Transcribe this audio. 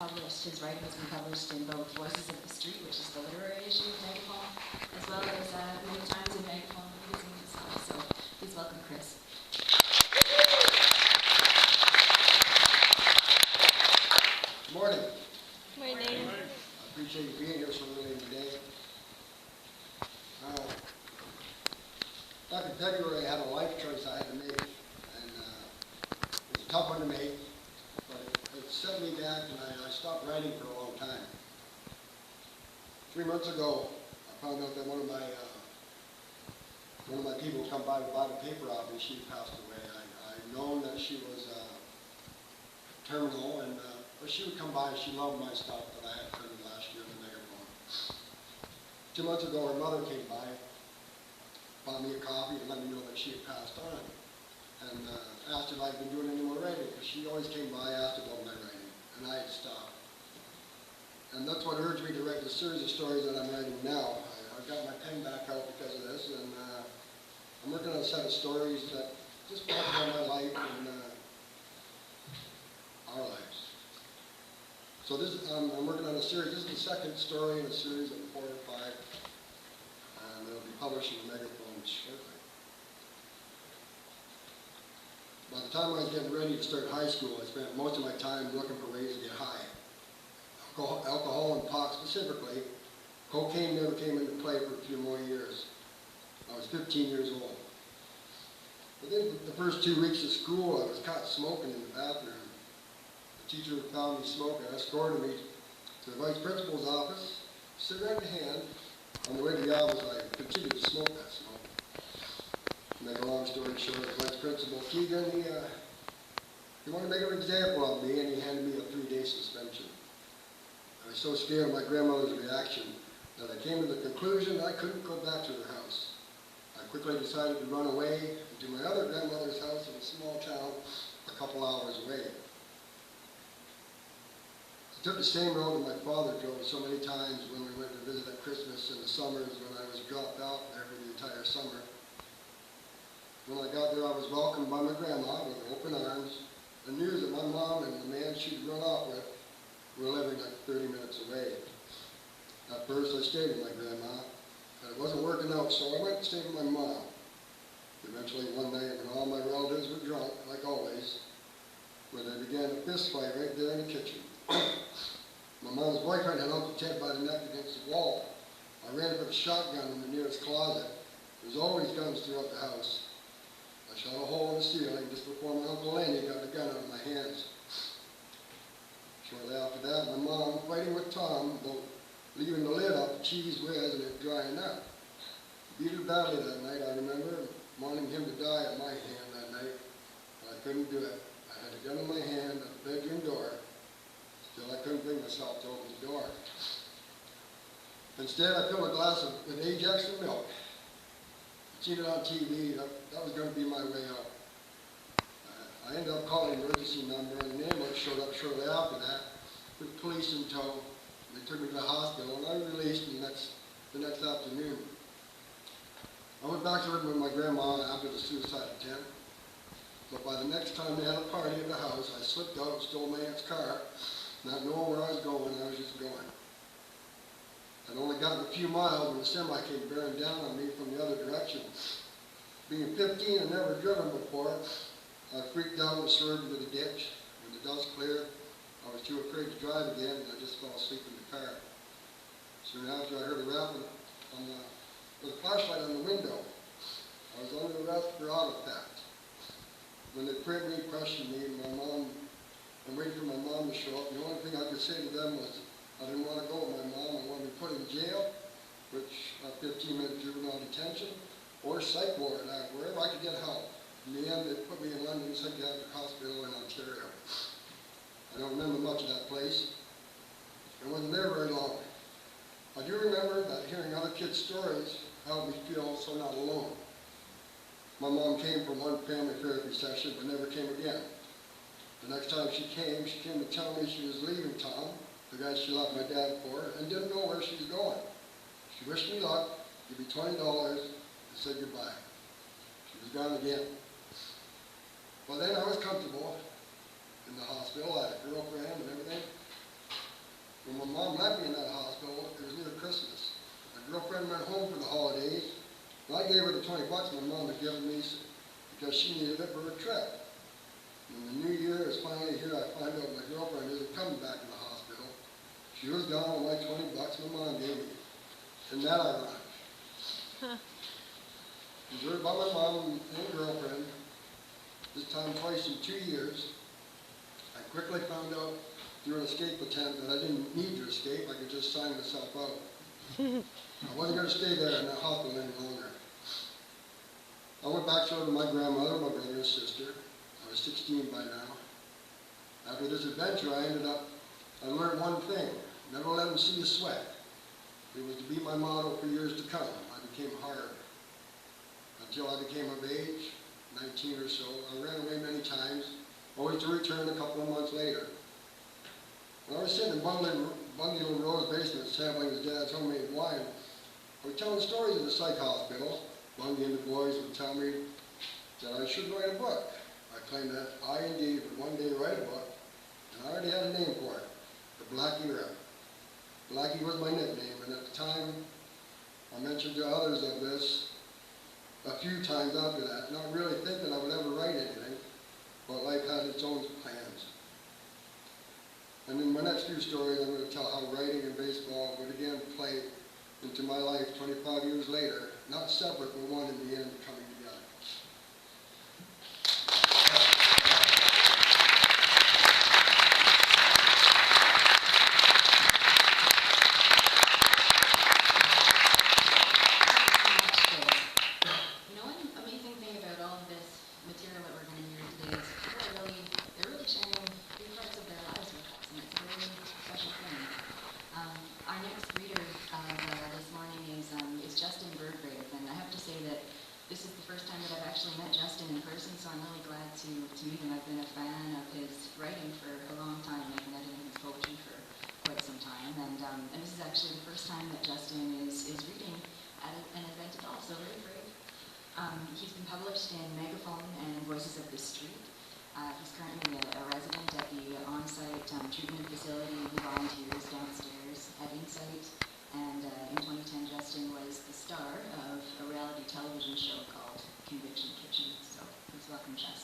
Published. His writing has been published in both Voices of the Street, which is the literary issue of Megaphone, as well as many times in Megaphone Magazine itself. So please welcome Kris. Good morning. Morning. I appreciate you being here so early today. Back in February, I had a life choice I had to make, and it was a tough one to make, but it set me back, and I stopped writing for a long time. 3 months ago, I found out that one of my people come by to buy the paper off me. She passed away. I'd known that she was terminal, and but she would come by and she loved my stuff that I had printed last year in the Megaphone. 2 months ago, her mother came by, bought me a coffee, and let me know that she had passed on. And asked if I'd been doing any more writing, because she always came by, asked about my writing, and I had stopped. And that's what urged me to write the series of stories that I'm writing now. I've got my pen back out because of this, and I'm working on a set of stories that just talk about my life and our lives. So this is, I'm working on a series. This is the second story in a series of 4 or 5, and it'll be published in the Megaphone shortly. By the time I was getting ready to start high school, I spent most of my time looking for ways to get high. Alcohol and pot specifically. Cocaine never came into play for a few more years. I was 15 years old. Within the first 2 weeks of school, I was caught smoking in the bathroom. The teacher found me smoking, escorted me to the vice principal's office, cigarette in hand. On the way to the office, I continued to smoke that smoke. To make a long story short, the vice principal, Keegan, he wanted to make an example of me, and he handed me a 3-day suspension. I was so scared of my grandmother's reaction that I came to the conclusion that I couldn't go back to her house. I quickly decided to run away to my other grandmother's house in a small town a couple hours away. I took the same road that my father drove so many times when we went to visit at Christmas in the summers when I was dropped out there for the entire summer. When I got there, I was welcomed by my grandma with open arms and news that my mom and the man she'd run off with were living like 30 minutes away. At first, I stayed with my grandma, but it wasn't working out, so I went to stay with my mom. Eventually, one night, when all my relatives were drunk, like always, when they began a fist fight right there in the kitchen. My mom's boyfriend had Uncle Ted by the neck against the wall. I ran for the shotgun in the nearest closet. There's always guns throughout the house. I shot a hole in the ceiling just before my Uncle Lanny got the gun out of my hands. Shortly after that, my mom, fighting with Tom about leaving the lid off the cheese whiz and it drying up. Beat her badly that night, I remember, wanting him to die at my hand that night, but I couldn't do it. I had a gun in my hand at the bedroom door. Still, I couldn't bring myself to open the door. Instead, I filled a glass with Ajax and milk. I'd seen it on TV, that was going to be my way out. I ended up calling the emergency number, and the ambulance showed up shortly after that with police in tow. They took me to the hospital, and I was released the next afternoon. I went back to live with my grandma after the suicide attempt, but by the next time they had a party at the house, I slipped out and stole my aunt's car, not knowing where I was going. I was just going. I'd only gotten a few miles when the semi came bearing down on me from the other direction. Being 15 and never driven before, I freaked out and swerved into the ditch. When the dust cleared, I was too afraid to drive again, and I just fell asleep in the car. Soon after, I heard a rap with a flashlight on the window. I was under arrest for auto theft. When they prayed me, questioned me, and waited for my mom to show up, the only thing I could say to them was I didn't want to go with my mom. I wanted to be put in jail, which 15-minute juvenile detention, or psych ward, wherever I could get help. In the end, they put me in London Psychiatric Hospital in Ontario. I don't remember much of that place. I wasn't there very long. I do remember that hearing other kids' stories helped me feel so not alone. My mom came for one family therapy session, but never came again. The next time she came to tell me she was leaving Tom, the guy she left my dad for, and didn't know where she was going. She wished me luck, gave me $20, and said goodbye. She was gone again. By then I was comfortable in the hospital. I had a girlfriend and everything. my mom left me in that hospital. It was near Christmas. My girlfriend went home for the holidays, and I gave her the 20 bucks my mom had given me because she needed it for her trip. When the new year is finally here, I find out my girlfriend isn't coming back in the hospital. She was gone with my 20 bucks my mom gave me. Isn't that ironic? Deserted by my mom and girlfriend, this time twice in 2 years. I quickly found out through an escape attempt that I didn't need to escape. I could just sign myself out. I wasn't going to stay there in that hospital any longer. I went back to live with my grandmother, my brother and sister. I was 16 by now. After this adventure, I learned one thing: never let them see you sweat. It was to be my motto for years to come. I became hard. Until I became of age, 19 or so, I ran away many times, always to return a couple of months later. When I was sitting in Bundy and Rose basement sampling his dad's homemade wine, I was telling stories at the psych hospital. Bundy and the boys would tell me that I should write a book. I claimed that I indeed would one day write a book, and I already had a name for it: the Blackie Rip. Blackie was my nickname, and at the time, I mentioned to others of this a few times after that, not really thinking I would ever write anything, but life had its own plans. And in my next few stories, I'm going to tell how writing and baseball would again play into my life 25 years later, not separate, but one in the end coming together. To meet him. I've been a fan of his writing for a long time. I've been editing his poetry for quite some time, and this is actually the first time that Justin is reading at an event at all, so very brave. He's been published in Megaphone and Voices of the Street. He's currently a resident at the on-site treatment facility. He volunteers downstairs at Insight, and in 2010 Justin was the star of a reality television show called Conviction Kitchen. So please welcome Justin.